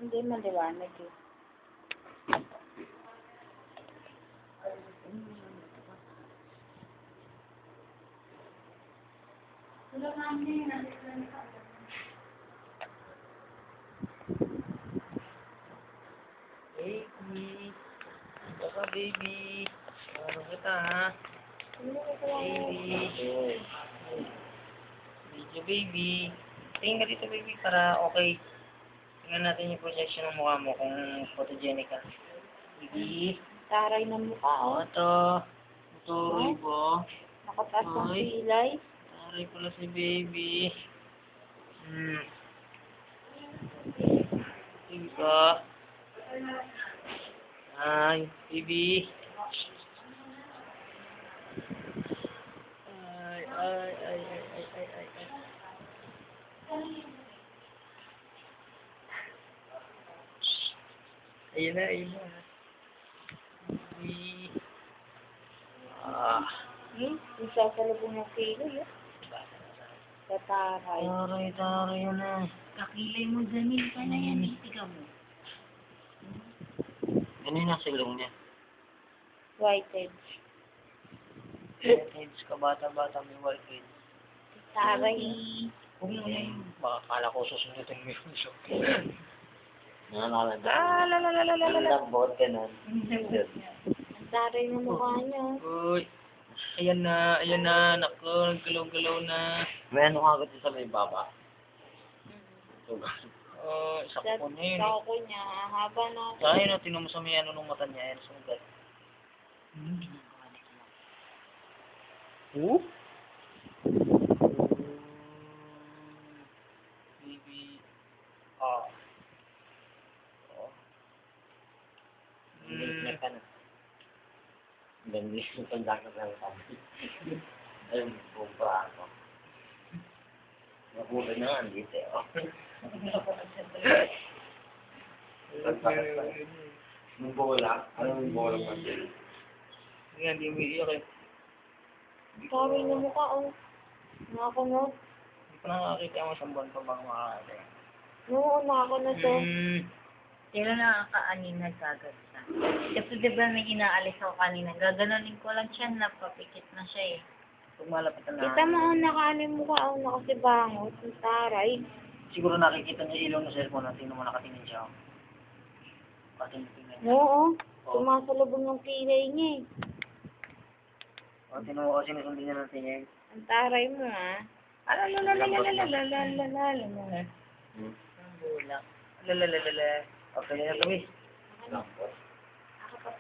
Hindi maliwanag eh. Baby. Baka baby. Ano kita ha? Baby. Video baby. Tingin ka dito baby para okay. Tingnan natin yung projection ng mukha mo kung photogenic ka. Baby. Taray ng mukha oh. Ito. Ito ibo. Nakataas ng Ay. pilay. Taray pala si baby. Tingka. Ay, baby. Ay. Ayun na. Baby. Yung sasalubong ng pilay eh. Sa taray. Taray yun na. Kakilay mo, Janine, ka na yan, itigaw mo. Ano yung nasa ilong niya? Whitehead. Whiteheads ka, bata-bata may whiteheads. Taray. Huwag mo yan. Baka kala ko susundutin mo yung shock. Lambot ka nun. Ang taray ng mukha niya. Uy. Ayan na. Naku, naggalaw-galaw na. May ano ka agad sa may baba? Sugat. Isa ko na yun. Sa ako niya, haba na. Kaya na, tingnan mo sa may ano nung mata niya. Yan, sugat. Oh? Baby. Hindi ka na. Hindi ko tanda ka lang kami. Ayun, bumpra ako. Nabuhay na nga, dito eh. Nung bola, anong bola pa din? Hindi umiiyak eh. Taray ng mukha oh. Nakakunot. Hindi pa nakakita mo isang buwan pa bang makakita. Noon ako na to. Sila na kanina nagkagat siya. Kasi di ba may inaalis ako kanina, gaganunin ko lang siya, napapikit na siya eh. Pag malapit na Kita mo ang nakaano mukha oh, nakasibangot. Ang taray. siguro nakikita niya ilaw ng cellphone natin nung nakatingin siya. Patingin. Oo. Sumasalubong ng pilay niya eh. Tingnan mo kasi sinusundin niya ng tingin. Ang taray mo ah. Alalalalalalalalalala. Ang bulak. Lalalala. Okay na kami. Lambot. Ako pa